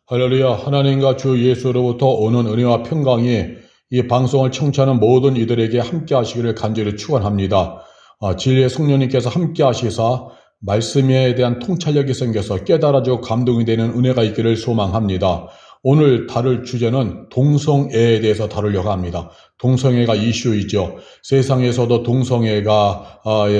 할렐루야. 하나님과 주 예수로부터 오는 은혜와 평강이 이 방송을 청취하는 모든 이들에게 함께 하시기를 간절히 축원합니다. 진리의 성령님께서 함께 하시사 말씀에 대한 통찰력이 생겨서 깨달아지고 감동이 되는 은혜가 있기를 소망합니다. 오늘 다룰 주제는 동성애에 대해서 다루려고 합니다. 동성애가 이슈이죠. 세상에서도 동성애의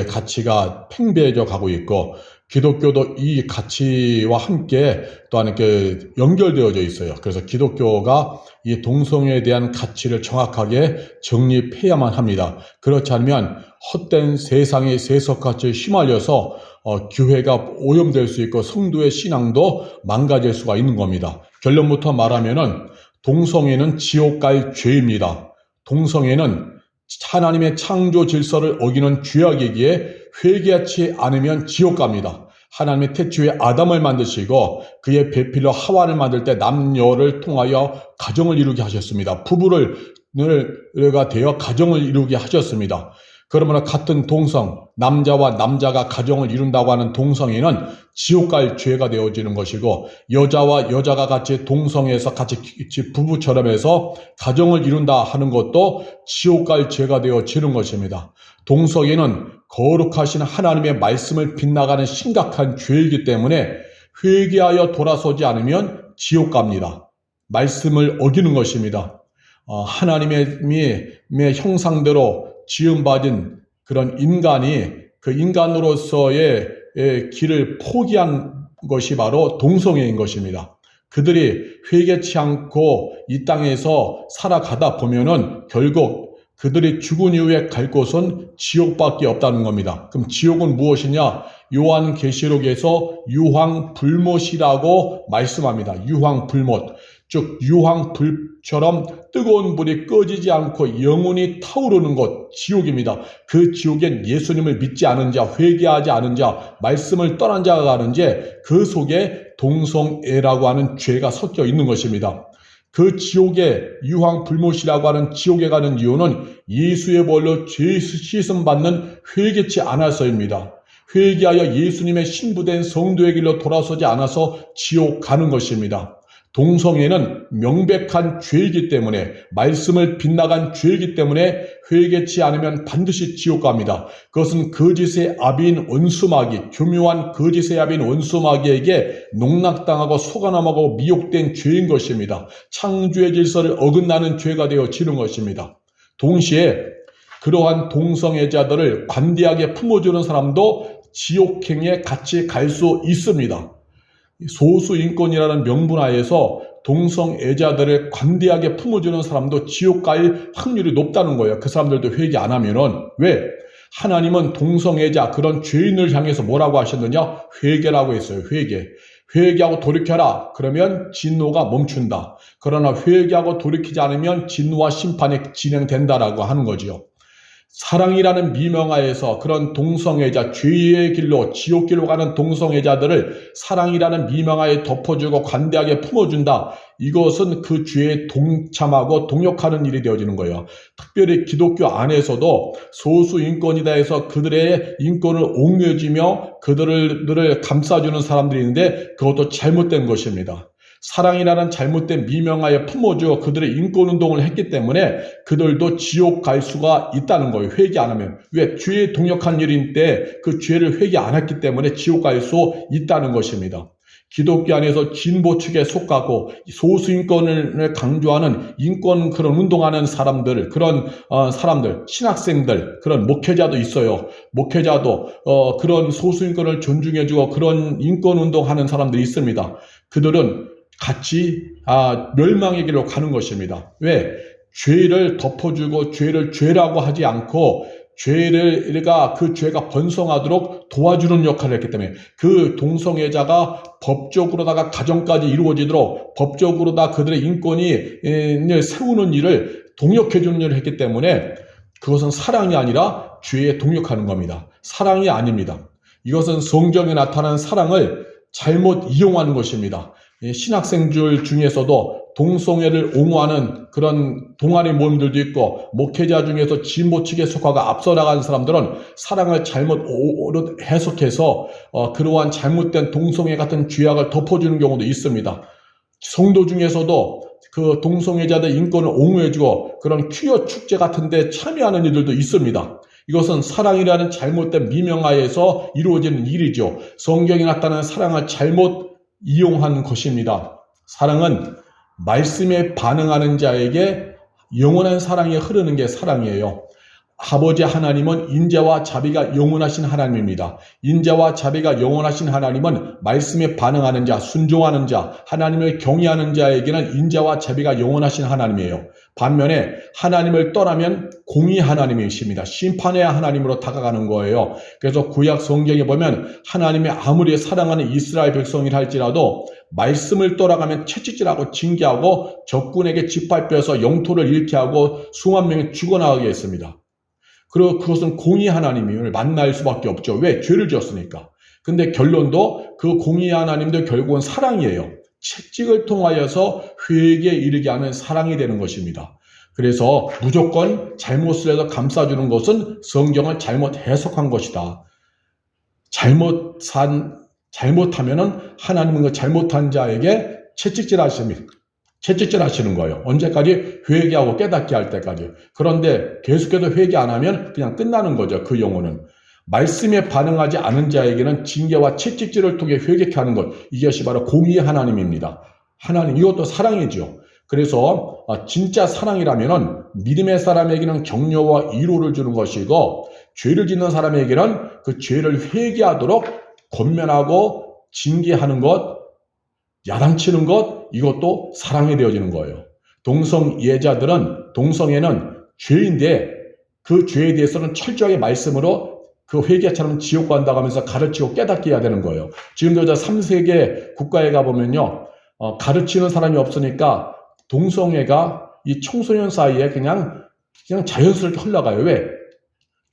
가치가 팽배해져 가고 있고 기독교도 이 가치와 함께 또한 이렇게 연결되어져 있어요. 그래서 기독교가 이 동성애에 대한 가치를 정확하게 정립해야만 합니다. 그렇지 않으면 헛된 세상의 세속가치에 휘말려서 교회가 오염될 수 있고 성도의 신앙도 망가질 수가 있는 겁니다. 결론부터 말하면은 동성애는 지옥 갈 죄입니다. 동성애는 하나님의 창조 질서를 어기는 죄악이기에 회개하지 않으면 지옥 갑니다. 하나님의 태초에 아담을 만드시고 그의 배필로 하와를 만들 때 남녀를 통하여 가정을 이루게 하셨습니다. 부부가 되어 가정을 이루게 하셨습니다. 그러므로 같은 동성, 남자와 남자가 가정을 이룬다고 하는 동성애는 지옥 갈 죄가 되어지는 것이고, 여자와 여자가 같이 동성애에서 같이 부부처럼 해서 가정을 이룬다 하는 것도 지옥 갈 죄가 되어지는 것입니다. 동성애는 거룩하신 하나님의 말씀을 빗나가는 심각한 죄이기 때문에 회개하여 돌아서지 않으면 지옥 갑니다. 말씀을 어기는 것입니다. 하나님의 형상대로 지음받은 그런 인간이 그 인간으로서의 길을 포기한 것이 바로 동성애인 것입니다. 그들이 회개치 않고 이 땅에서 살아가다 보면은 결국 그들이 죽은 이후에 갈 곳은 지옥밖에 없다는 겁니다. 그럼 지옥은 무엇이냐? 요한계시록에서 유황불못이라고 말씀합니다. 유황불못. 즉 유황불처럼 뜨거운 불이 꺼지지 않고 영원히 타오르는 곳, 지옥입니다. 그 지옥엔 예수님을 믿지 않은 자, 회개하지 않은 자, 말씀을 떠난 자가 가는지 그 속에 동성애라고 하는 죄가 섞여 있는 것입니다. 그 지옥에 유황불못이라고 하는 지옥에 가는 이유는 예수의 벌로 죄 씻음 받는 회개치 않아서입니다. 회개하여 예수님의 신부된 성도의 길로 돌아서지 않아서 지옥 가는 것입니다. 동성애는 명백한 죄이기 때문에, 말씀을 빗나간 죄이기 때문에 회개치 않으면 반드시 지옥 갑니다. 그것은 거짓의 아비인 원수마귀, 교묘한 거짓의 아비인 원수마귀에게 농락당하고 속아남하고 미혹된 죄인 것입니다. 창조의 질서를 어긋나는 죄가 되어지는 것입니다. 동시에 그러한 동성애자들을 관대하게 품어주는 사람도 지옥행에 같이 갈 수 있습니다. 소수인권이라는 명분 하에서 동성애자들을 관대하게 품어주는 사람도 지옥 갈 확률이 높다는 거예요. 그 사람들도 회개 안 하면은. 왜? 하나님은 동성애자 그런 죄인을 향해서 뭐라고 하셨느냐? 회개라고 했어요. 회개하고 돌이켜라. 그러면 진노가 멈춘다. 그러나 회개하고 돌이키지 않으면 진노와 심판이 진행된다라고 하는 거지요. 사랑이라는 미명하에서 그런 동성애자, 죄의 길로 지옥길로 가는 동성애자들을 사랑이라는 미명하에 덮어주고 관대하게 품어준다. 이것은 그 죄에 동참하고 동역하는 일이 되어지는 거예요. 특별히 기독교 안에서도 소수인권이다 해서 그들의 인권을 옹려주며 그들을 감싸주는 사람들이 있는데 그것도 잘못된 것입니다. 사랑이라는 잘못된 미명하에 품어주어 그들의 인권운동을 했기 때문에 그들도 지옥 갈 수가 있다는 거예요. 회개 안 하면. 왜? 죄에 동역한 일인데 그 죄를 회개 안 했기 때문에 지옥 갈 수 있다는 것입니다. 기독교 안에서 진보 측에 속하고 소수인권을 강조하는 인권 그런 운동하는 사람들, 그런 사람들, 신학생들, 그런 목회자도 있어요. 목회자도 그런 소수인권을 존중해주고 그런 인권 운동하는 사람들이 있습니다. 그들은 같이 멸망의 길로 가는 것입니다. 왜? 죄를 덮어주고 죄를 죄라고 하지 않고 그 죄가 번성하도록 도와주는 역할을 했기 때문에 그 동성애자가 법적으로다가 가정까지 이루어지도록 법적으로다 그들의 인권이 세우는 일을 동역해주는 일을 했기 때문에 그것은 사랑이 아니라 죄에 동역하는 겁니다. 사랑이 아닙니다. 이것은 성경에 나타난 사랑을 잘못 이용하는 것입니다. 신학생들 중에서도 동성애를 옹호하는 그런 동아리 모임들도 있고 목회자 중에서 진보 측에 속하고 앞서 나가는 사람들은 사랑을 잘못 해석해서 그러한 잘못된 동성애 같은 죄악을 덮어주는 경우도 있습니다. 성도 중에서도 그 동성애자들 인권을 옹호해주고 그런 퀴어 축제 같은 데 참여하는 이들도 있습니다. 이것은 사랑이라는 잘못된 미명하에서 이루어지는 일이죠. 성경에 나타나는 사랑을 잘못 이용한 것입니다. 사랑은 말씀에 반응하는 자에게 영원한 사랑이 흐르는 게 사랑이에요. 아버지 하나님은 인자와 자비가 영원하신 하나님입니다. 인자와 자비가 영원하신 하나님은 말씀에 반응하는 자, 순종하는 자, 하나님을 경외하는 자에게는 인자와 자비가 영원하신 하나님이에요. 반면에 하나님을 떠나면 공의 하나님이십니다. 심판의 하나님으로 다가가는 거예요. 그래서 구약 성경에 보면 하나님이 아무리 사랑하는 이스라엘 백성이라 할지라도 말씀을 떠나가면 채찍질하고 징계하고 적군에게 짓밟혀서 영토를 잃게 하고 수만 명이 죽어나가게 했습니다. 그리고 그것은 공의 하나님을 만날 수밖에 없죠. 왜? 죄를 지었으니까. 근데 결론도 그 공의 하나님도 결국은 사랑이에요. 채찍을 통하여서 회개에 이르게 하는 사랑이 되는 것입니다. 그래서 무조건 잘못을 해서 감싸주는 것은 성경을 잘못 해석한 것이다. 잘못하면은 하나님은 그 잘못한 자에게 채찍질 하시는 거예요. 언제까지? 회개하고 깨닫게 할 때까지. 그런데 계속해서 회개 안 하면 그냥 끝나는 거죠. 그 영혼은. 말씀에 반응하지 않은 자에게는 징계와 채찍질을 통해 회개케 하는 것. 이것이 바로 공의의 하나님입니다. 하나님, 이것도 사랑이죠. 그래서 진짜 사랑이라면은 믿음의 사람에게는 격려와 위로를 주는 것이고 죄를 짓는 사람에게는 그 죄를 회개하도록 권면하고 징계하는 것, 야단치는 것, 이것도 사랑이 되어지는 거예요. 동성애는 죄인데 그 죄에 대해서는 철저하게 말씀으로 그 회개처럼 지옥 간다고 하면서 가르치고 깨닫게 해야 되는 거예요. 지금도 3세계 국가에 가보면요, 가르치는 사람이 없으니까 동성애가 이 청소년 사이에 그냥 자연스럽게 흘러가요. 왜?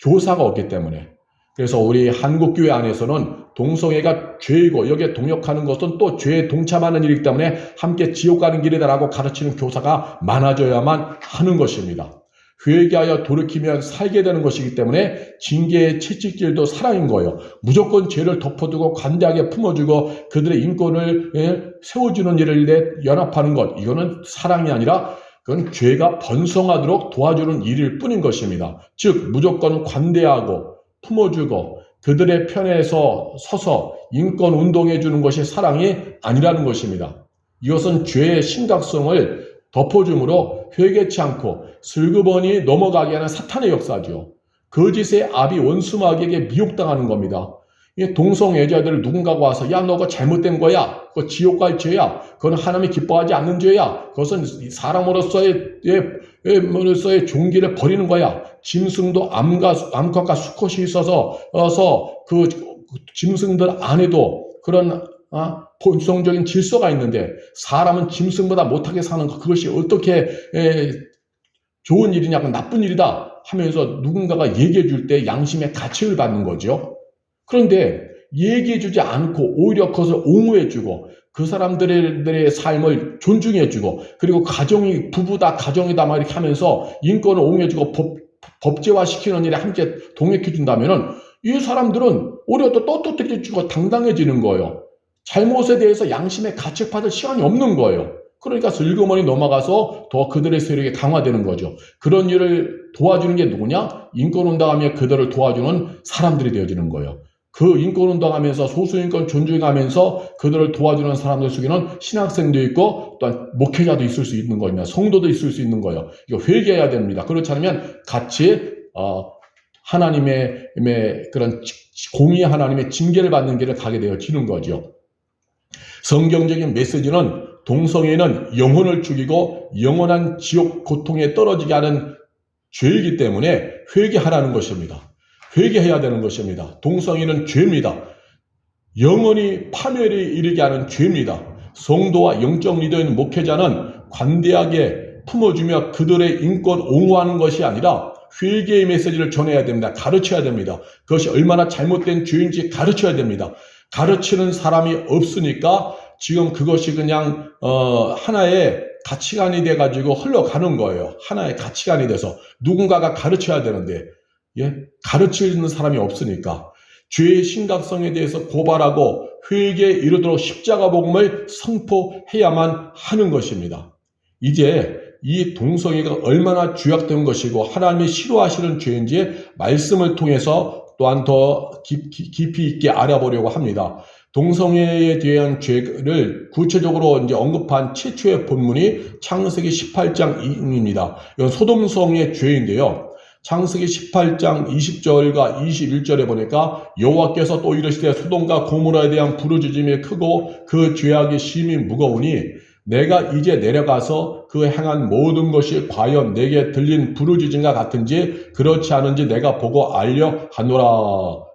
교사가 없기 때문에. 그래서 우리 한국교회 안에서는 동성애가 죄이고 여기에 동역하는 것은 또 죄에 동참하는 일이기 때문에 함께 지옥 가는 길이다라고 가르치는 교사가 많아져야만 하는 것입니다. 회개하여 돌이키면 살게 되는 것이기 때문에 징계의 채찍질도 사랑인 거예요. 무조건 죄를 덮어두고 관대하게 품어주고 그들의 인권을 세워주는 일을 연합하는 것, 이거는 사랑이 아니라 그건 죄가 번성하도록 도와주는 일일 뿐인 것입니다. 즉 무조건 관대하고 품어주고 그들의 편에서 서서 인권 운동해 주는 것이 사랑이 아니라는 것입니다. 이것은 죄의 심각성을 덮어줌으로 회개치 않고 슬그머니 넘어가게 하는 사탄의 역사죠. 거짓의 압이 원수마귀에게 미혹당하는 겁니다. 이 동성애자들을 누군가가 와서 야, 너가 잘못된 거야. 그거 지옥 갈 죄야. 그건 하나님이 기뻐하지 않는 죄야. 그것은 사람으로서의 종기를 버리는 거야. 짐승도 암컷과 수컷이 있어서 그 짐승들 안에도 그런 본성적인 질서가 있는데 사람은 짐승보다 못하게 사는 것, 그것이 어떻게 좋은 일이냐, 나쁜 일이다 하면서 누군가가 얘기해 줄 때 양심의 가책을 받는 거죠. 그런데 얘기해 주지 않고 오히려 그것을 옹호해 주고 그 사람들의 삶을 존중해 주고 그리고 가정이 부부다 가정이다 막 이렇게 하면서 인권을 옹호해 주고 법제화시키는 일에 함께 동역해 준다면은 이 사람들은 오히려 또 떳떳해지고 당당해지는 거예요. 잘못에 대해서 양심의 가책받을 시간이 없는 거예요. 그러니까 슬그머니 넘어가서 더 그들의 세력이 강화되는 거죠. 그런 일을 도와주는 게 누구냐? 인권운동하며 그들을 도와주는 사람들이 되어지는 거예요. 그 인권운동하면서 소수인권 존중하면서 그들을 도와주는 사람들 속에는 신학생도 있고 또한 목회자도 있을 수 있는 거입니다. 성도도 있을 수 있는 거예요. 이거 회개해야 됩니다. 그렇지 않으면 같이 하나님의 그런 공의 하나님의 징계를 받는 길을 가게 되어지는 거죠. 성경적인 메시지는 동성애는 영혼을 죽이고 영원한 지옥 고통에 떨어지게 하는 죄이기 때문에 회개하라는 것입니다. 회개해야 되는 것입니다. 동성애는 죄입니다. 영원히 파멸에 이르게 하는 죄입니다. 성도와 영적 리더인 목회자는 관대하게 품어주며 그들의 인권 옹호하는 것이 아니라 회개의 메시지를 전해야 됩니다. 가르쳐야 됩니다. 그것이 얼마나 잘못된 죄인지 가르쳐야 됩니다. 가르치는 사람이 없으니까 지금 그것이 그냥 하나의 가치관이 돼가지고 흘러가는 거예요. 하나의 가치관이 돼서 누군가가 가르쳐야 되는데 가르치는 사람이 없으니까 죄의 심각성에 대해서 고발하고 회개에 이르도록 십자가 복음을 선포해야만 하는 것입니다. 이제 이 동성애가 얼마나 죄악된 것이고 하나님이 싫어하시는 죄인지 말씀을 통해서 또한 더 깊이 있게 알아보려고 합니다. 동성애에 대한 죄를 구체적으로 이제 언급한 최초의 본문이 창세기 18장입니다. 이건 소돔성의 죄인데요. 창세기 18장 20절과 21절에 보니까 여호와께서 또 이르시되 소돔과 고모라에 대한 부르짖음이 크고 그 죄악이 심히 무거우니 내가 이제 내려가서 그 행한 모든 것이 과연 내게 들린 부르짖음과 같은지 그렇지 않은지 내가 보고 알려 하노라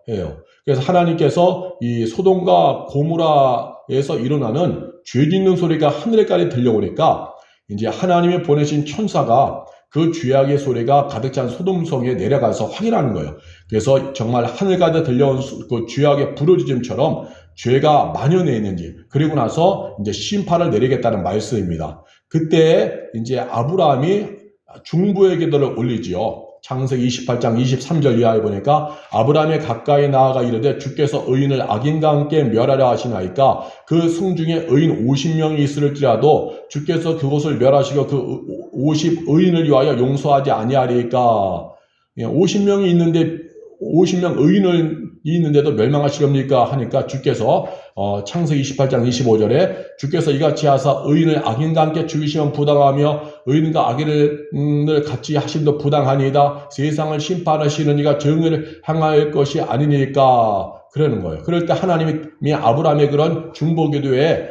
해요. 그래서 하나님께서 이 소돔과 고모라에서 일어나는 죄 짓는 소리가 하늘에까지 들려오니까 이제 하나님이 보내신 천사가 그 죄악의 소리가 가득 찬 소돔성에 내려가서 확인하는 거예요. 그래서 정말 하늘까지 들려온 그 죄악의 부르짖음처럼 죄가 만연해 있는지, 그리고 나서 이제 심판을 내리겠다는 말씀입니다. 그때 이제 아브라함이 중보의 기도를 올리지요. 창세기 28장 23절 이하에 보니까 아브라함이 가까이 나아가 이르되 주께서 의인을 악인과 함께 멸하려 하시나이까 그 성중에 의인 50명이 있을지라도 주께서 그곳을 멸하시고 그 50 의인을 위하여 용서하지 아니하리까. 50명이 있는데 50명 의인을 있는데도 멸망하시렵니까 하니까 주께서 창세기 28장 25절에 주께서 이같이 하사 의인을 악인과 함께 죽이시면 부당하며 의인과 악인을 같이 하심도 부당하니이다. 세상을 심판하시는 이가 정의를 향할 것이 아니니까 그러는 거예요. 그럴 때 하나님이 아브라함의 그런 중보기도에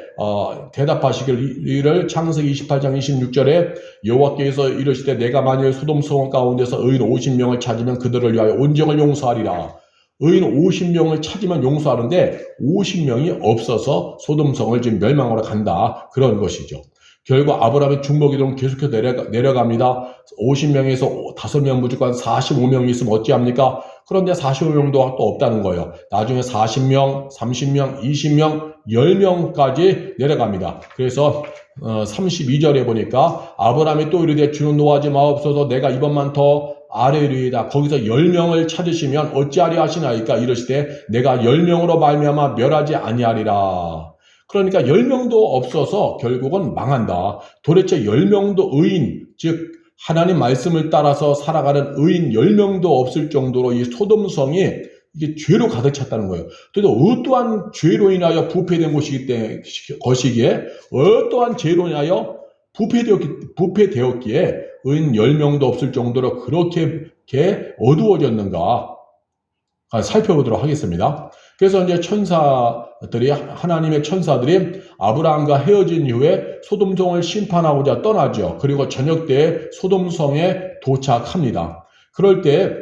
대답하시기를 창세기 28장 26절에 여호와께서 이르시되 내가 만일 소돔성 가운데서 의인 50명을 찾으면 그들을 위하여 온정을 용서하리라. 의인 50명을 찾으면 용서하는데 50명이 없어서 소돔성을 지금 멸망하러 간다. 그런 것이죠. 결국 아브라함의 중보기도는 계속해서 내려갑니다. 50명에서 5명 무조건 45명이 있으면 어찌합니까? 그런데 45명도 또 없다는 거예요. 나중에 40명, 30명, 20명, 10명까지 내려갑니다. 그래서 32절에 보니까 아브라함이 또 이르되 주는 노하지 마옵소서 내가 이번만 더 아뢰리이다. 거기서 10명을 찾으시면 어찌하리 하시나이까 이르시되 내가 10명으로 말미암아 멸하지 아니하리라. 그러니까 10명도 없어서 결국은 망한다. 도대체 10명도 의인, 즉 하나님 말씀을 따라서 살아가는 의인 10명도 없을 정도로 이 소돔성이 이게 죄로 가득 찼다는 거예요. 그래도 어떠한 죄로 인하여 부패된 것이기에 어떠한 죄로 인하여 부패되었기에 의인 10명도 없을 정도로 그렇게 어두워졌는가 살펴보도록 하겠습니다. 그래서 이제 하나님의 천사들이 아브라함과 헤어진 이후에 소돔성을 심판하고자 떠나죠. 그리고 저녁 때에 소돔성에 도착합니다. 그럴 때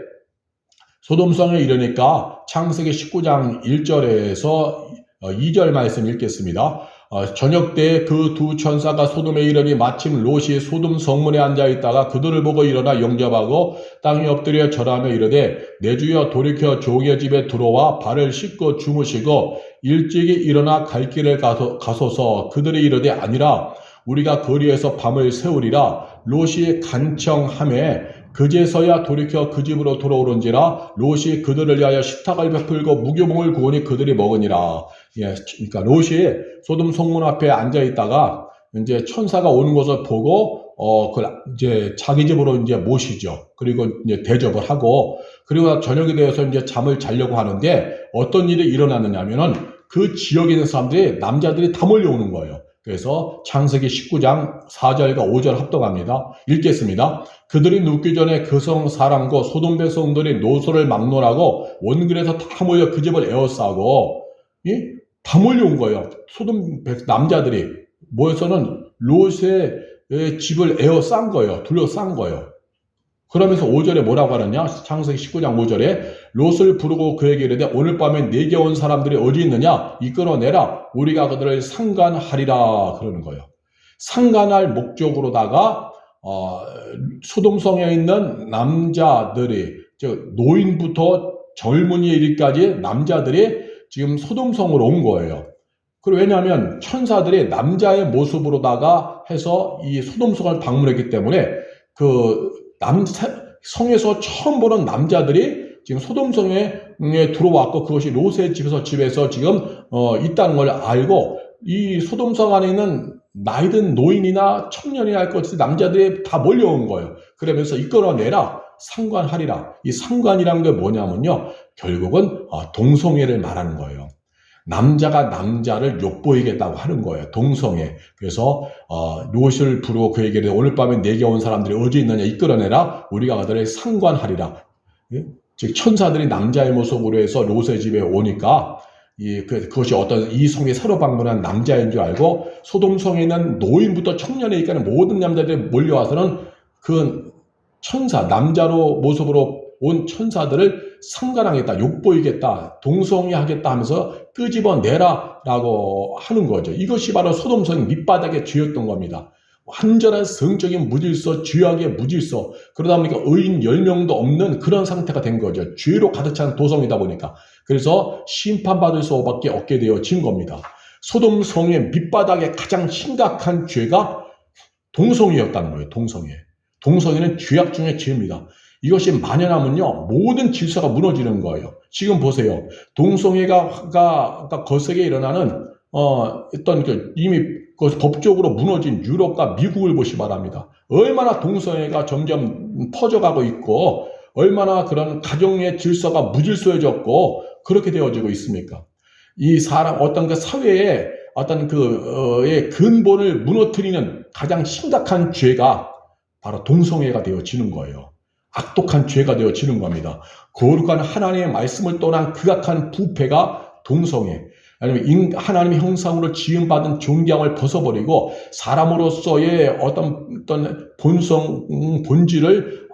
소돔성에 이르니까 창세기 19장 1절에서 2절 말씀 읽겠습니다. 저녁 때 그 두 천사가 소돔에 이르니 마침 롯이 소돔 성문에 앉아있다가 그들을 보고 일어나 영접하고 땅에 엎드려 절하며 이르되 내 주여 돌이켜 종의 집에 들어와 발을 씻고 주무시고 일찍이 일어나 갈 길을 가소서. 그들이 이르되 아니라 우리가 거리에서 밤을 새우리라. 롯이 간청하매 그제서야 돌이켜 그 집으로 돌아오는지라. 롯이 그들을 위하여 식탁을 베풀고 무교봉을 구우니 그들이 먹으니라. 그러니까 롯이 소돔 성문 앞에 앉아 있다가 이제 천사가 오는 것을 보고 그걸 이제 자기 집으로 이제 모시죠. 그리고 이제 대접을 하고 그리고 저녁이 되어서 이제 잠을 자려고 하는데 어떤 일이 일어났느냐면은 그 지역에 있는 사람들이 남자들이 다 몰려오는 거예요. 그래서 창세기 19장 4절과 5절 합독합니다. 읽겠습니다. 그들이 눕기 전에 그 성 사람과 소돔 백성들이 노소를 막론하고 원근에서 다 모여 그 집을 에워싸고 다 몰려온 거예요. 소돔 남자들이 모여서는 롯의 집을 에워싼 거예요. 둘러싼 거예요. 그러면서 5절에 뭐라고 하느냐? 창세기 19장 5절에 롯을 부르고 그에게 이르되 오늘 밤에 내게 온 사람들이 어디 있느냐? 이끌어내라. 우리가 그들을 상관하리라. 그러는 거예요. 상관할 목적으로다가 소돔성에 있는 남자들이 즉 노인부터 젊은이에 이르기까지 남자들이 지금 소돔성으로 온 거예요. 그리고 왜냐하면 천사들이 남자의 모습으로다가 해서 이 소돔성을 방문했기 때문에 그 성에서 처음 보는 남자들이 지금 소돔성에 들어왔고 그것이 롯의 집에서 지금 있다는 걸 알고 이 소돔성 안에 있는 나이든 노인이나 청년이나 할 것이 남자들이 다 몰려온 거예요. 그러면서 이끌어내라 상관하리라. 이 상관이라는 게 뭐냐면요, 결국은 동성애를 말하는 거예요. 남자가 남자를 욕보이겠다고 하는 거예요. 동성애. 그래서 롯을 부르고 그에게 오늘 밤에 내게 온 사람들이 어디 있느냐 이끌어내라. 우리가 그들을 상관하리라. 즉 천사들이 남자의 모습으로 해서 롯의 집에 오니까 그것이 어떤 이 성에 새로 방문한 남자인 줄 알고 소돔성에는 노인부터 청년에 있는 모든 남자들이 몰려와서는 그 천사, 남자로 모습으로 온 천사들을 상관하겠다, 욕보이겠다, 동성애하겠다 하면서 끄집어내라 라고 하는 거죠. 이것이 바로 소돔성 밑바닥의 죄였던 겁니다. 완전한 성적인 무질서, 죄악의 무질서, 그러다 보니까 의인 10명도 없는 그런 상태가 된 거죠. 죄로 가득 찬 도성이다 보니까. 그래서 심판받을 수밖에 없게 되어진 겁니다. 소돔성의 밑바닥의 가장 심각한 죄가 동성애였다는 거예요. 동성애는 죄악 중에 죄입니다. 이것이 만연하면요, 모든 질서가 무너지는 거예요. 지금 보세요. 동성애가 거세게 일어나는 이미 법적으로 무너진 유럽과 미국을 보시 바랍니다. 얼마나 동성애가 점점 퍼져가고 있고, 얼마나 그런 가정의 질서가 무질서해졌고, 그렇게 되어지고 있습니까? 이 어떤 그 사회의 어떤 의 근본을 무너뜨리는 가장 심각한 죄가 바로 동성애가 되어지는 거예요. 악독한 죄가 되어지는 겁니다. 거룩한 하나님의 말씀을 떠난 극악한 부패가 동성애. 아니면 하나님의 형상으로 지음받은 존경을 벗어버리고 사람으로서의 어떤 본질을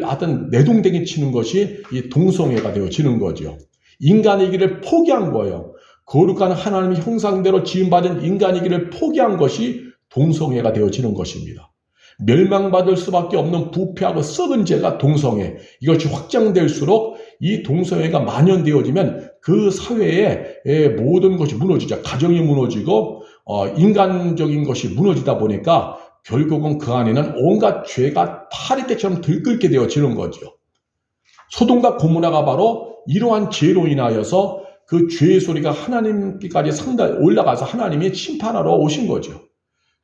어떤 내동댕이 치는 것이 이 동성애가 되어지는 거죠. 인간이기를 포기한 거예요. 거룩한 하나님의 형상대로 지음받은 인간이기를 포기한 것이 동성애가 되어지는 것입니다. 멸망받을 수밖에 없는 부패하고 썩은 죄가 동성애. 이것이 확장될수록 이 동성애가 만연되어지면 그 사회의 모든 것이 무너지죠. 가정이 무너지고 인간적인 것이 무너지다 보니까 결국은 그 안에는 온갖 죄가 파리떼처럼 들끓게 되어지는 거죠. 소돔과 고모라가 바로 이러한 죄로 인하여서 그 죄의 소리가 하나님께까지 올라가서 하나님이 심판하러 오신 거죠.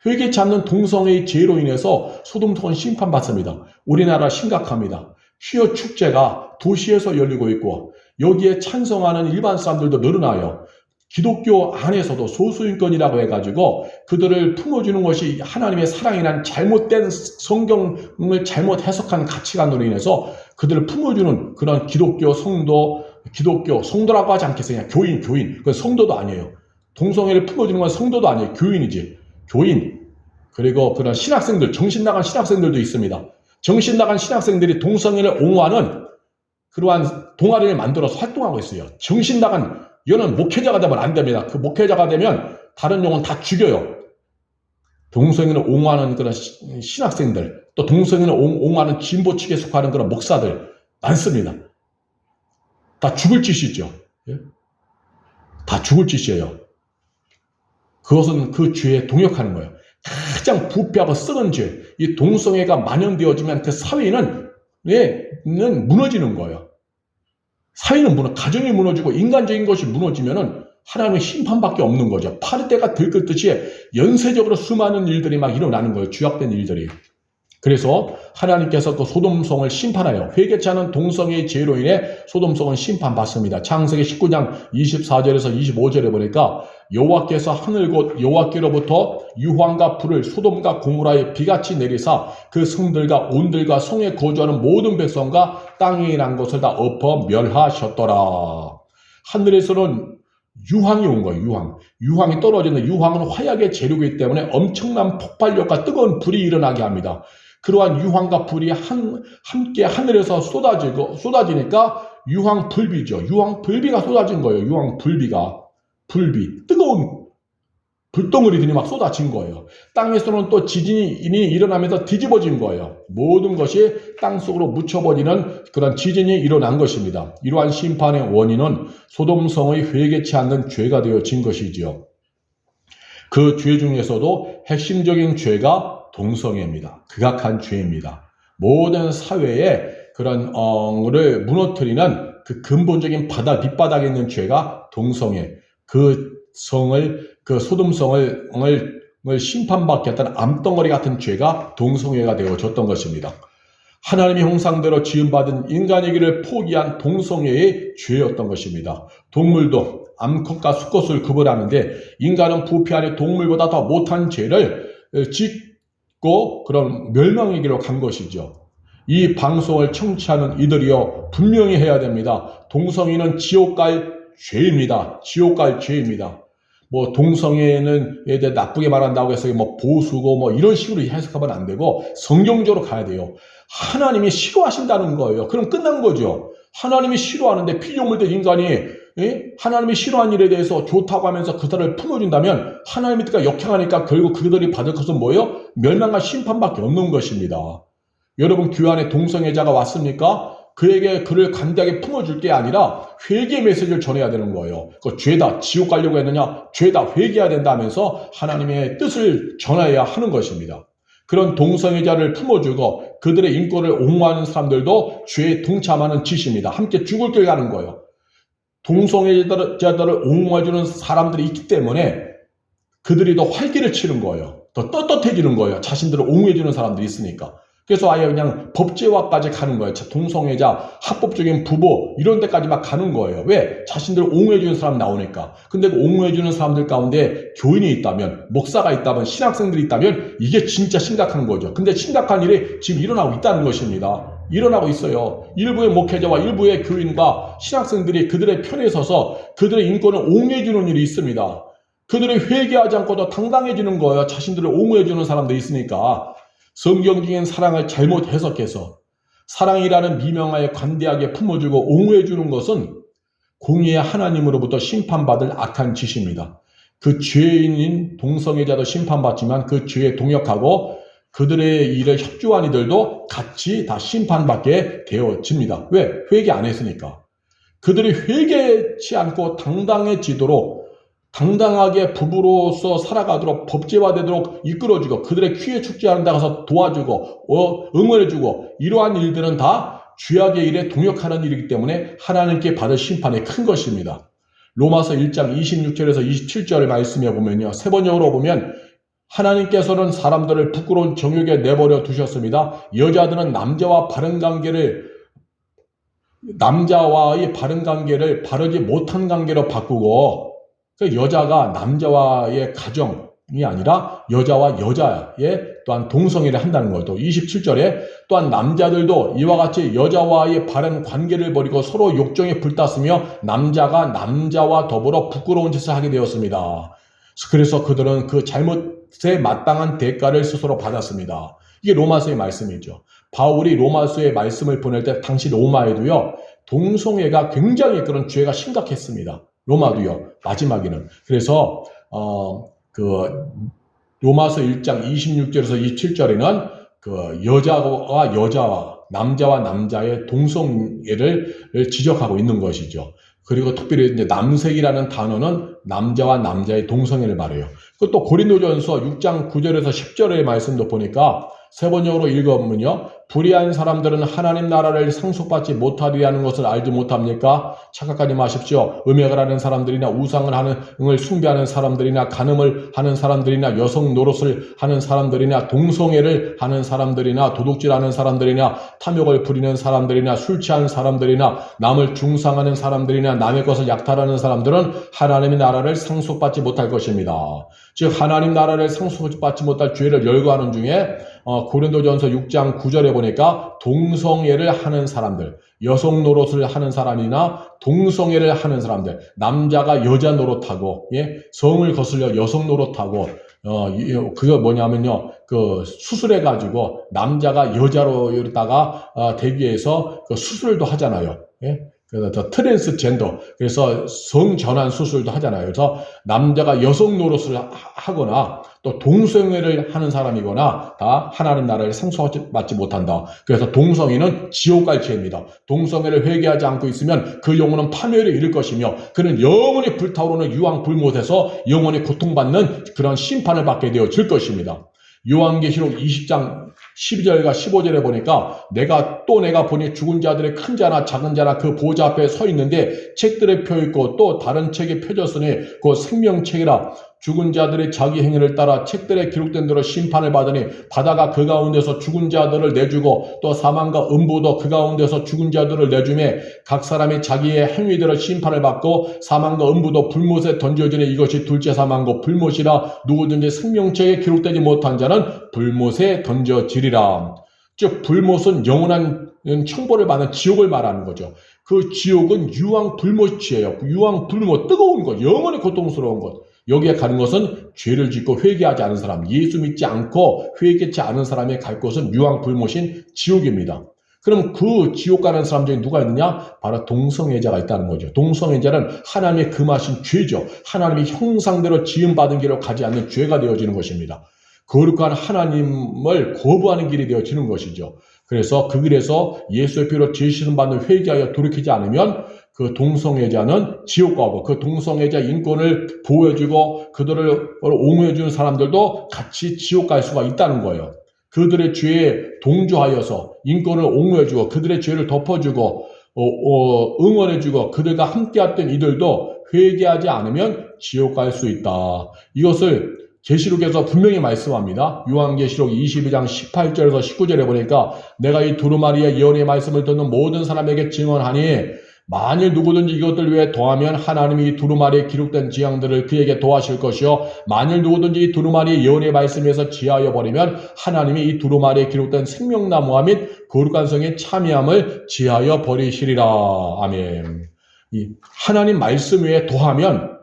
회개치 않는 동성애의 죄로 인해서 소돔성은 심판받습니다. 우리나라 심각합니다. 퀴어 축제가 도시에서 열리고 있고 여기에 찬성하는 일반 사람들도 늘어나요. 기독교 안에서도 소수인권이라고 해가지고 그들을 품어주는 것이 하나님의 사랑이란 잘못된 성경을 잘못 해석한 가치관으로 인해서 그들을 품어주는 그런 기독교 성도라고 하지 않겠어요. 그냥 교인. 그건 성도도 아니에요. 동성애를 품어주는 건 성도도 아니에요. 교인이지. 교인. 그리고 그런 신학생들, 정신 나간 신학생들도 있습니다. 정신 나간 신학생들이 동성애를 옹호하는 그러한 동아리를 만들어서 활동하고 있어요. 정신 나간, 이거는 목회자가 되면 안 됩니다. 그 목회자가 되면 다른 영혼 다 죽여요. 동성애를 옹호하는 그런 신학생들, 또 동성애를 옹호하는 진보 측에 속하는 그런 목사들 많습니다. 다 죽을 짓이죠. 다 죽을 짓이에요. 그것은 그 죄에 동역하는 거예요. 가장 부패하고 썩은 죄, 이 동성애가 만연되어지면 그 사회는 무너지는 거예요. 사회는 가정이 무너지고 인간적인 것이 무너지면은 하나님의 심판밖에 없는 거죠. 파리떼가 들끓듯이 연쇄적으로 수많은 일들이 막 일어나는 거예요. 죄악된 일들이. 그래서 하나님께서 그 소돔성을 심판하여 회개치 않은 동성애의 죄로 인해 소돔성은 심판받습니다. 창세기 19장 24절에서 25절에 보니까 여호와께서 하늘 곧 여호와께로부터 유황과 불을 소돔과 고모라에 비같이 내리사 그 성들과 온들과 성에 거주하는 모든 백성과 땅에 난 것을 다 엎어 멸하셨더라. 하늘에서는 유황이 온 거예요. 유황이 떨어지는, 유황은 화약의 재료이기 때문에 엄청난 폭발력과 뜨거운 불이 일어나게 합니다. 그러한 유황과 불이 함께 하늘에서 쏟아지니까 유황불비죠. 유황불비가 쏟아진 거예요. 유황불비가. 뜨거운 불덩어리들이 막 쏟아진 거예요. 땅에서는 또 지진이 일어나면서 뒤집어진 거예요. 모든 것이 땅속으로 묻혀버리는 그런 지진이 일어난 것입니다. 이러한 심판의 원인은 소돔성의 회개치 않는 죄가 되어진 것이지요. 그 죄 중에서도 핵심적인 죄가 동성애입니다. 극악한 죄입니다. 모든 사회의 그런 를 무너뜨리는 그 근본적인 밑바닥에 있는 죄가 동성애, 그 소돔성을 심판받게 했던 암덩어리 같은 죄가 동성애가 되어졌던 것입니다. 하나님의 형상대로 지음받은 인간이기를 포기한 동성애의 죄였던 것입니다. 동물도 암컷과 수컷을 구분하는데 인간은 부패 안에 동물보다 더 못한 죄를 짓고 그런 멸망이기로 간 것이죠. 이 방송을 청취하는 이들이여 분명히 해야 됩니다. 동성애는 지옥 갈 죄입니다. 지옥 갈 죄입니다. 뭐 동성애는 얘들 나쁘게 말한다고 해서 뭐 보수고 뭐 이런 식으로 해석하면 안 되고 성경적으로 가야 돼요. 하나님이 싫어하신다는 거예요. 그럼 끝난 거죠. 하나님이 싫어하는데 피조물된 인간이 하나님이 싫어하는 일에 대해서 좋다고 하면서 그들을 품어준다면 하나님의 뜻과 역행하니까 결국 그들이 받을 것은 뭐예요? 멸망과 심판밖에 없는 것입니다. 여러분 교회 안에 동성애자가 왔습니까? 그에게 그를 간대하게 품어줄 게 아니라 회개 메시지를 전해야 되는 거예요. 그 죄다 지옥 가려고 했느냐? 죄다 회개해야 된다 하면서 하나님의 뜻을 전해야 하는 것입니다. 그런 동성애자를 품어주고 그들의 인권을 옹호하는 사람들도 죄에 동참하는 짓입니다. 함께 죽을 길 가는 거예요. 동성애자들을 옹호해주는 사람들이 있기 때문에 그들이 더 활기를 치는 거예요. 더 떳떳해지는 거예요. 자신들을 옹호해주는 사람들이 있으니까. 그래서 아예 그냥 법제화까지 가는 거예요. 동성애자, 합법적인 부부 이런 데까지 막 가는 거예요. 왜? 자신들을 옹호해주는 사람 나오니까. 근데 그 옹호해주는 사람들 가운데 교인이 있다면, 목사가 있다면, 신학생들이 있다면 이게 진짜 심각한 거죠. 근데 심각한 일이 지금 일어나고 있다는 것입니다. 일어나고 있어요. 일부의 목회자와 일부의 교인과 신학생들이 그들의 편에 서서 그들의 인권을 옹호해주는 일이 있습니다. 그들이 회개하지 않고도 당당해지는 거예요. 자신들을 옹호해주는 사람들이 있으니까. 성경적인 사랑을 잘못 해석해서 사랑이라는 미명하에 관대하게 품어주고 옹호해주는 것은 공의의 하나님으로부터 심판받을 악한 짓입니다. 그 죄인인 동성애자도 심판받지만 그 죄에 동역하고 그들의 일을 협조한 이들도 같이 다 심판받게 되어집니다. 왜? 회개 안 했으니까. 그들이 회개치 않고 당당해지도록 당당하게 부부로서 살아가도록 법제화되도록 이끌어주고 그들의 퀴에 축제하는 데 가서 도와주고 응원해주고 이러한 일들은 다 죄악의 일에 동역하는 일이기 때문에 하나님께 받을 심판이 큰 것입니다. 로마서 1장 26절에서 27절을 말씀해 보면요. 세 번역으로 보면 하나님께서는 사람들을 부끄러운 정욕에 내버려 두셨습니다. 여자들은 남자와의 바른 관계를 바르지 못한 관계로 바꾸고 여자가 남자와의 가정이 아니라 여자와 여자의 또한 동성애를 한다는 것도 27절에 또한 남자들도 이와 같이 여자와의 바른 관계를 버리고 서로 욕정에 불탔으며 남자가 남자와 더불어 부끄러운 짓을 하게 되었습니다. 그래서 그들은 그 잘못에 마땅한 대가를 스스로 받았습니다. 이게 로마서의 말씀이죠. 바울이 로마서의 말씀을 보낼 때 당시 로마에도요 동성애가 굉장히 그런 죄가 심각했습니다. 로마도요. 마지막에는. 그래서 로마서 1장 26절에서 27절에는 그 여자와 여자와 남자와 남자의 동성애를 지적하고 있는 것이죠. 그리고 특별히 이제 남색이라는 단어는 남자와 남자의 동성애를 말해요. 또 고린도전서 6장 9절에서 10절의 말씀도 보니까 세 번역으로 읽어보면요. 불의한 사람들은 하나님 나라를 상속받지 못하리라는 것을 알지 못합니까? 착각하지 마십시오. 음행을 하는 사람들이나 우상을 숭배하는 사람들이나 간음을 하는 사람들이나 여성 노릇을 하는 사람들이나 동성애를 하는 사람들이나 도둑질하는 사람들이나 탐욕을 부리는 사람들이나 술 취한 사람들이나 남을 중상하는 사람들이나 남의 것을 약탈하는 사람들은 하나님의 나라를 상속받지 못할 것입니다. 즉 하나님 나라를 상속받지 못할 죄를 열거하는 중에 고린도전서 6장 9절에 보니까 동성애를 하는 사람들, 여성 노릇을 하는 사람이나 동성애를 하는 사람들, 남자가 여자 노릇하고 성을 거슬려 여성 노릇하고 그거 뭐냐면요, 그 수술해가지고 남자가 여자로 이러다가 되기 위해서 그 수술도 하잖아요. 그래서 트랜스젠더, 그래서 성전환 수술도 하잖아요. 그래서 남자가 여성 노릇을 하거나 또 동성애를 하는 사람이거나 다 하나님 나라를 상속받지 못한다. 그래서 동성애는 지옥 갈 죄입니다. 동성애를 회개하지 않고 있으면 그 영혼은 파멸에 이를 것이며 그는 영원히 불타오르는 유황 불못에서 영원히 고통받는 그런 심판을 받게 되어질 것입니다. 요한계시록 20장 12절과 15절에 보니까 내가 보니 죽은 자들의 큰 자나 작은 자나 그 보좌 앞에 서 있는데 책들에 펴있고 또 다른 책이 펴졌으니 그 생명책이라 죽은 자들이 자기 행위를 따라 책들에 기록된 대로 심판을 받으니 바다가 그 가운데서 죽은 자들을 내주고 또 사망과 음부도 그 가운데서 죽은 자들을 내주매 각 사람이 자기의 행위대로 심판을 받고 사망과 음부도 불못에 던져지니 이것이 둘째 사망고 불못이라 누구든지 생명책에 기록되지 못한 자는 불못에 던져지리라. 즉 불못은 영원한 청보를 받는 지옥을 말하는 거죠. 그 지옥은 유황불못이에요. 유황불못, 뜨거운 것, 영원히 고통스러운 것. 여기에 가는 것은 죄를 짓고 회개하지 않은 사람, 예수 믿지 않고 회개치 않은 사람이 갈 곳은 유황불못인 지옥입니다. 그럼 그 지옥 가는 사람 중에 누가 있느냐? 바로 동성애자가 있다는 거죠. 동성애자는 하나님의 금하신 죄죠. 하나님의 형상대로 지음받은 길로 가지 않는 죄가 되어지는 것입니다. 거룩한 하나님을 거부하는 길이 되어지는 것이죠. 그래서 그 길에서 예수의 피로 죄 씻음 받는 회개하여 돌이키지 않으면 그 동성애자는 지옥 가고 그 동성애자 인권을 보호해주고 그들을 옹호해주는 사람들도 같이 지옥 갈 수가 있다는 거예요. 그들의 죄에 동조하여서 인권을 옹호해주고 그들의 죄를 덮어주고 응원해주고 그들과 함께했던 이들도 회개하지 않으면 지옥 갈 수 있다. 이것을 계시록에서 분명히 말씀합니다. 요한계시록 22장 18절에서 19절에 보니까 내가 이 두루마리의 예언의 말씀을 듣는 모든 사람에게 증언하니 만일 누구든지 이것들 위해 더하면 하나님이 이 두루마리에 기록된 지향들을 그에게 더하실 것이요 만일 누구든지 이 두루마리의 예언의 말씀에서 지하여 버리면 하나님이 이 두루마리에 기록된 생명나무와 및 거룩한 성의 참여함을 지하여 버리시리라. 아멘. 이 하나님 말씀 외에 더하면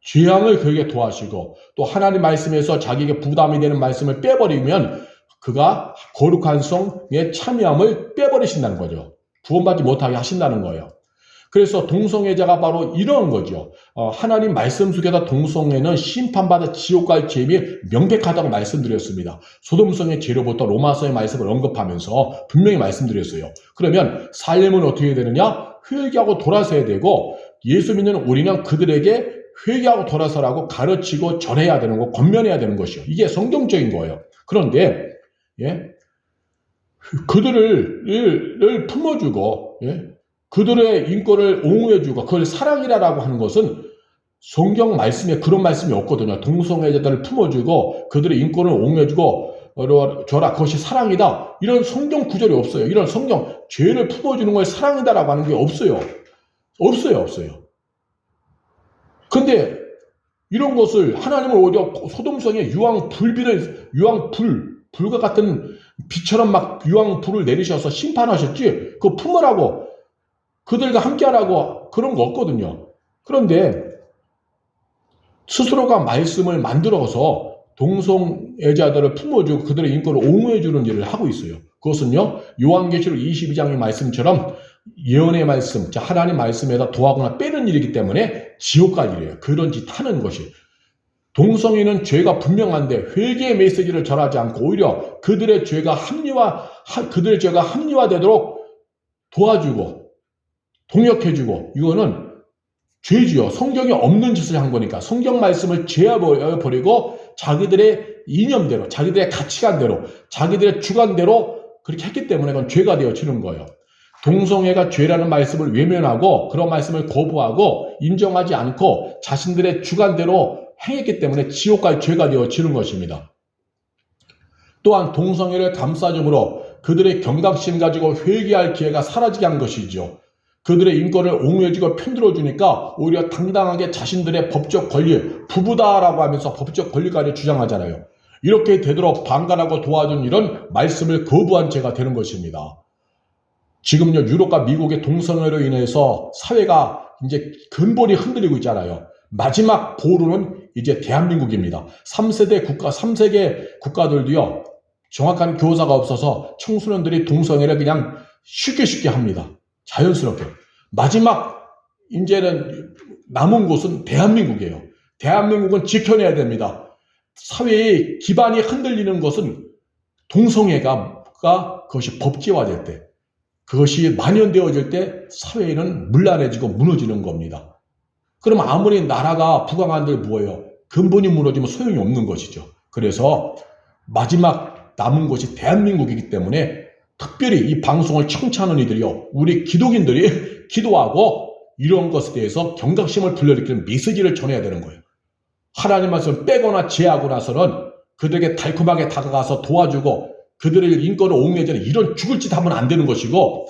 죄악을 그에게 더하시고 또 하나님 말씀에서 자기에게 부담이 되는 말씀을 빼버리면 그가 거룩한 성의 참여함을 빼버리신다는 거죠. 구원받지 못하게 하신다는 거예요. 그래서 동성애자가 바로 이런 거죠. 하나님 말씀 속에서 동성애는 심판받아 지옥 갈 죄임이 명백하다고 말씀드렸습니다. 소돔성의 죄로부터 로마서의 말씀을 언급하면서 분명히 말씀드렸어요. 그러면 삶은 어떻게 되느냐? 회개하고 돌아서야 되고 예수 믿는 우리는 그들에게 회개하고 돌아서라고 가르치고 전해야 되는 거, 권면해야 되는 것이요. 이게 성경적인 거예요. 그런데 그들을 품어주고 그들의 인권을 옹호해주고 그걸 사랑이라고 하는 것은 성경 말씀에 그런 말씀이 없거든요. 동성애자들을 품어주고 그들의 인권을 옹호해주고 줘라 그것이 사랑이다. 이런 성경 구절이 없어요. 이런 성경 죄를 품어주는 걸 사랑이다라고 하는 게 없어요. 없어요. 근데 이런 것을 하나님을 오히려 소돔성에 불과 같은 비처럼 막 유황불을 내리셔서 심판하셨지 그거 품으라고 그들과 함께하라고 그런 거 없거든요. 그런데 스스로가 말씀을 만들어서 동성애자들을 품어주고 그들의 인권을 옹호해주는 일을 하고 있어요. 그것은요 요한계시록 22장의 말씀처럼 예언의 말씀, 하나님 말씀에다 더하거나 빼는 일이기 때문에 지옥 갈 일이에요. 그런 짓 하는 것이. 동성애는 죄가 분명한데 회개의 메시지를 전하지 않고 오히려 그들의 죄가 합리화되도록 도와주고 동역해주고 이거는 죄지요. 성경에 없는 짓을 한 거니까 성경 말씀을 제어버리고 자기들의 이념대로 자기들의 가치관대로 자기들의 주관대로 그렇게 했기 때문에 그건 죄가 되어지는 거예요. 동성애가 죄라는 말씀을 외면하고 그런 말씀을 거부하고 인정하지 않고 자신들의 주관대로 행했기 때문에 지옥 갈 죄가 되어지는 것입니다. 또한 동성애를 감싸줌으로 그들의 경각심 가지고 회개할 기회가 사라지게 한 것이죠. 그들의 인권을 옹호해주고 편들어주니까 오히려 당당하게 자신들의 법적 권리, 부부다라고 하면서 법적 권리까지 주장하잖아요. 이렇게 되도록 방관하고 도와준 이런 말씀을 거부한 죄가 되는 것입니다. 지금요 유럽과 미국의 동성애로 인해서 사회가 이제 근본이 흔들리고 있잖아요. 마지막 보루는 이제 대한민국입니다. 3세계 국가들도요 정확한 교사가 없어서 청소년들이 동성애를 그냥 쉽게 합니다. 자연스럽게. 마지막 이제는 남은 곳은 대한민국이에요. 대한민국은 지켜내야 됩니다. 사회의 기반이 흔들리는 것은 동성애가 그것이 법제화될 때 그것이 만연되어질 때 사회는 문란해지고 무너지는 겁니다. 그럼 아무리 나라가 부강한들 뭐예요? 근본이 무너지면 소용이 없는 것이죠. 그래서 마지막 남은 곳이 대한민국이기 때문에 특별히 이 방송을 청취하는 이들이요, 우리 기독인들이 기도하고 이런 것에 대해서 경각심을 불러일으키는 메시지를 전해야 되는 거예요. 하나님 말씀을 빼거나 제하고 나서는 그들에게 달콤하게 다가가서 도와주고 그들의 인권을 옥내자는 이런 죽을 짓 하면 안 되는 것이고,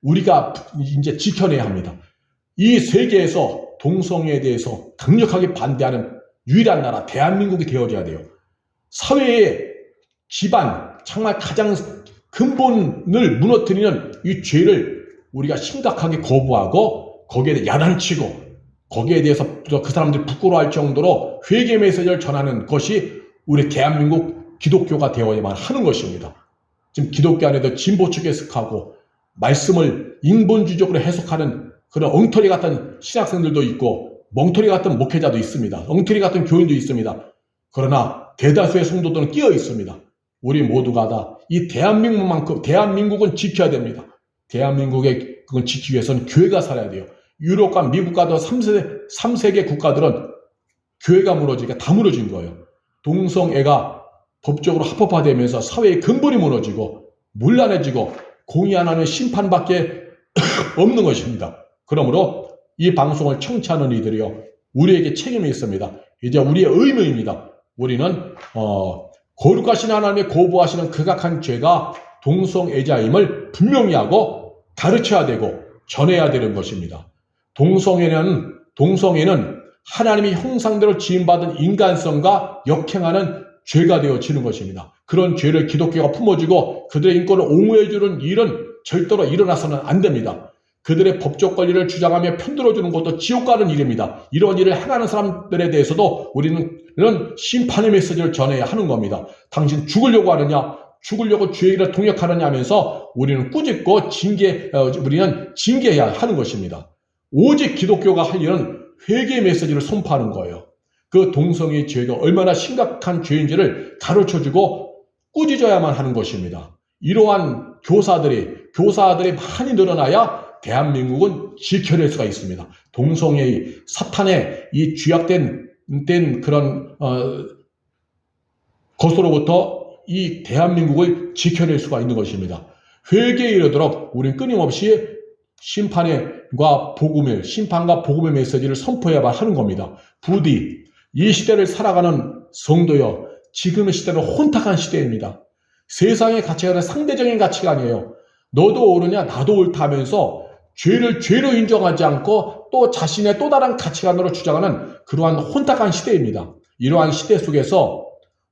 우리가 이제 지켜내야 합니다. 이 세계에서 동성애에 대해서 강력하게 반대하는 유일한 나라 대한민국이 되어져야 돼요. 사회의 기반, 정말 가장 근본을 무너뜨리는 이 죄를 우리가 심각하게 거부하고 거기에 대해 야단치고 거기에 대해서 그 사람들이 부끄러워할 정도로 회개 메시지를 전하는 것이 우리 대한민국 기독교가 되어야만 하는 것입니다. 지금 기독교 안에도 진보 측에 속하고 말씀을 인본주의적으로 해석하는 그런 엉터리 같은 신학생들도 있고 멍터리 같은 목회자도 있습니다. 엉터리 같은 교인도 있습니다. 그러나 대다수의 성도들은 끼어 있습니다. 우리 모두가 다 이 대한민국만큼 대한민국은 지켜야 됩니다. 대한민국의 그건 지키기 위해서는 교회가 살아야 돼요. 유럽과 미국과 더 3세계 국가들은 교회가 무너지니까 다 무너진 거예요. 동성애가 법적으로 합법화되면서 사회의 근본이 무너지고 문란해지고 공의 하나는 심판밖에 없는 것입니다. 그러므로 이 방송을 청취하는 이들이요, 우리에게 책임이 있습니다. 이제 우리의 의무입니다. 우리는 거룩하신 하나님의 거부하시는 극악한 죄가 동성애자임을 분명히 하고 가르쳐야 되고 전해야 되는 것입니다. 동성애는 하나님의 형상대로 지음받은 인간성과 역행하는 죄가 되어지는 것입니다. 그런 죄를 기독교가 품어주고 그들의 인권을 옹호해주는 일은 절대로 일어나서는 안 됩니다. 그들의 법적 권리를 주장하며 편들어주는 것도 지옥 가는 일입니다. 이런 일을 행하는 사람들에 대해서도 우리는 심판의 메시지를 전해야 하는 겁니다. 당신 죽으려고 하느냐, 죽으려고 주의 길을 동역하느냐 하면서 우리는 꾸짖고 우리는 징계해야 하는 것입니다. 오직 기독교가 할 일은 회개 메시지를 선포하는 거예요. 그 동성애 죄가 얼마나 심각한 죄인지를 가르쳐주고 꾸짖어야만 하는 것입니다. 이러한 교사들이 많이 늘어나야 대한민국은 지켜낼 수가 있습니다. 동성애의 사탄의 이 죄악된 그런 것으로부터 이 대한민국을 지켜낼 수가 있는 것입니다. 회개에 이르도록 우리는 끊임없이 심판과 복음의 메시지를 선포해야만 하는 겁니다. 부디 이 시대를 살아가는 성도여, 지금의 시대는 혼탁한 시대입니다. 세상의 가치관은 상대적인 가치관이에요. 너도 옳으냐 나도 옳다 하면서 죄를 죄로 인정하지 않고 또 자신의 또 다른 가치관으로 주장하는 그러한 혼탁한 시대입니다. 이러한 시대 속에서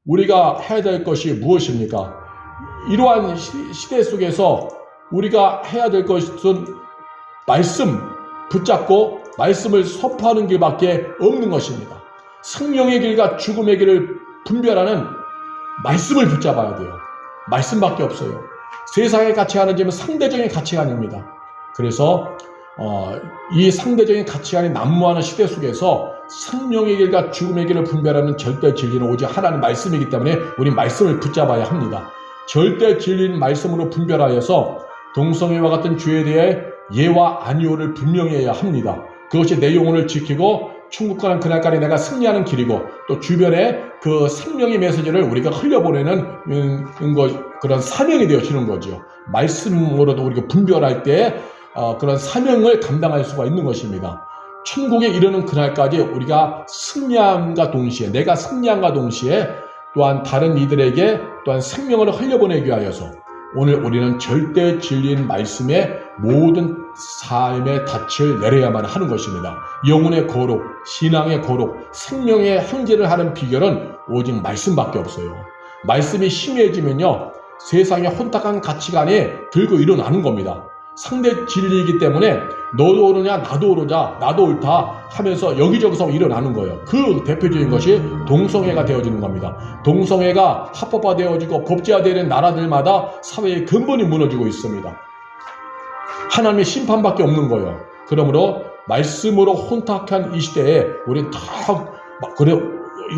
우리가 해야 될 것이 무엇입니까? 이러한 시대 속에서 우리가 해야 될 것은 말씀 붙잡고 말씀을 선포하는 길밖에 없는 것입니다. 생명의 길과 죽음의 길을 분별하는 말씀을 붙잡아야 돼요. 말씀밖에 없어요. 세상의 가치관은 상대적인 가치관입니다. 그래서 이 상대적인 가치관이 난무하는 시대 속에서 생명의 길과 죽음의 길을 분별하는 절대 진리는 오직 하나님 말씀이기 때문에 우리 말씀을 붙잡아야 합니다. 절대 진리는 말씀으로 분별하여서 동성애와 같은 죄에 대해 예와 아니오를 분명히 해야 합니다. 그것이 내 영혼을 지키고 천국 가는 그날까지 내가 승리하는 길이고 또 주변에 그 생명의 메시지를 우리가 흘려보내는 그런 사명이 되어지는 거죠. 말씀으로도 우리가 분별할 때 그런 사명을 감당할 수가 있는 것입니다. 천국에 이르는 그날까지 우리가 승리함과 동시에 내가 승리함과 동시에 또한 다른 이들에게 또한 생명을 흘려보내기 위하여서 오늘 우리는 절대 진리인 말씀에 모든 삶의 닻을 내려야만 하는 것입니다. 영혼의 거룩, 신앙의 거룩, 생명의 형제를 하는 비결은 오직 말씀밖에 없어요. 말씀이 심해지면요, 세상의 혼탁한 가치관에 들고 일어나는 겁니다. 상대 진리이기 때문에 너도 옳으냐 나도 옳으냐 나도 옳다 하면서 여기저기서 일어나는 거예요. 그 대표적인 것이 동성애가 되어지는 겁니다. 동성애가 합법화되어지고 법제화되는 나라들마다 사회의 근본이 무너지고 있습니다. 하나님의 심판밖에 없는 거예요. 그러므로 말씀으로 혼탁한 이 시대에 우리는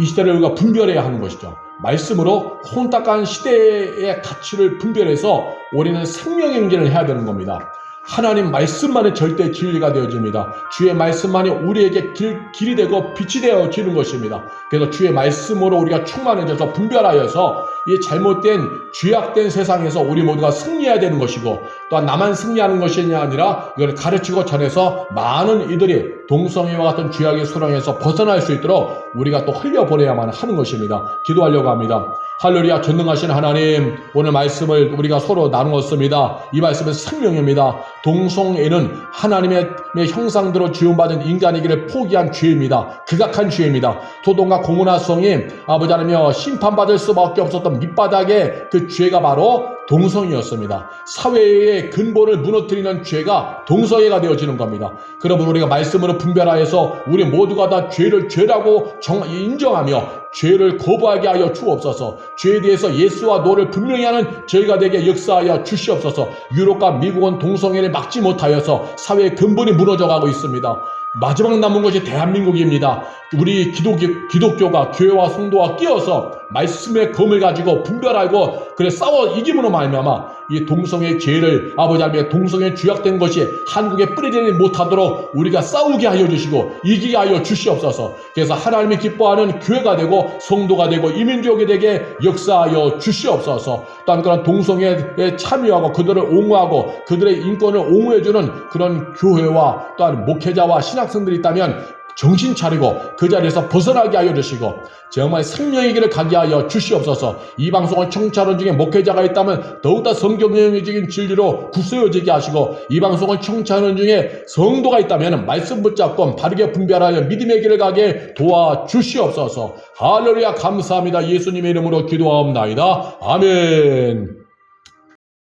이 시대를 우리가 분별해야 하는 것이죠. 말씀으로 혼탁한 시대의 가치를 분별해서 우리는 생명의 행진을 해야 되는 겁니다. 하나님 말씀만이 절대 진리가 되어집니다. 주의 말씀만이 우리에게 길이 되고 빛이 되어지는 것입니다. 그래서 주의 말씀으로 우리가 충만해져서 분별하여서 이 잘못된 죄악된 세상에서 우리 모두가 승리해야 되는 것이고, 또한 나만 승리하는 것이 아니라 이걸 가르치고 전해서 많은 이들이 동성애와 같은 죄악의 수렁에서 벗어날 수 있도록 우리가 또 흘려보내야만 하는 것입니다. 기도하려고 합니다. 할렐루야. 전능하신 하나님, 오늘 말씀을 우리가 서로 나누었습니다. 이 말씀은 생명입니다. 동성애는 하나님의 형상대로 지음받은 인간이기를 포기한 죄입니다. 극악한 죄입니다. 소돔과 고모라성이 아버지 하나님이여 심판받을 수밖에 없었던 밑바닥의 그 죄가 바로 동성애였습니다. 사회의 근본을 무너뜨리는 죄가 동성애가 되어지는 겁니다. 그러므로 우리가 말씀으로 분별하여서 우리 모두가 다 죄를 죄라고 인정하며 죄를 거부하게 하여 주옵소서. 죄에 대해서 예수와 노를 분명히 하는 저희가 되게 역사하여 주시옵소서. 유럽과 미국은 동성애를 막지 못하여서 사회의 근본이 무너져가고 있습니다. 마지막 남은 것이 대한민국입니다. 우리 기독교가 교회와 성도와 끼어서 말씀의 검을 가지고 분별하고 그래 싸워 이김으로 말미암아 이 동성애 죄를 아버지 하나님의 동성애 죄악된 것이 한국에 뿌리지지 못하도록 우리가 싸우게 하여 주시고 이기게 하여 주시옵소서. 그래서 하나님이 기뻐하는 교회가 되고 성도가 되고 이민족이 되게 역사하여 주시옵소서. 또한 그런 동성애에 참여하고 그들을 옹호하고 그들의 인권을 옹호해주는 그런 교회와 또한 목회자와 신학생들이 있다면 정신 차리고 그 자리에서 벗어나게 하여 주시고 정말 생명의 길을 가게 하여 주시옵소서. 이 방송을 청취하는 중에 목회자가 있다면 더욱더 성경적인 진리로 굳세어지게 하시고 이 방송을 청취하는 중에 성도가 있다면 말씀 붙잡고 바르게 분별하여 믿음의 길을 가게 도와주시옵소서. 할렐루야. 감사합니다. 예수님의 이름으로 기도하옵나이다. 아멘.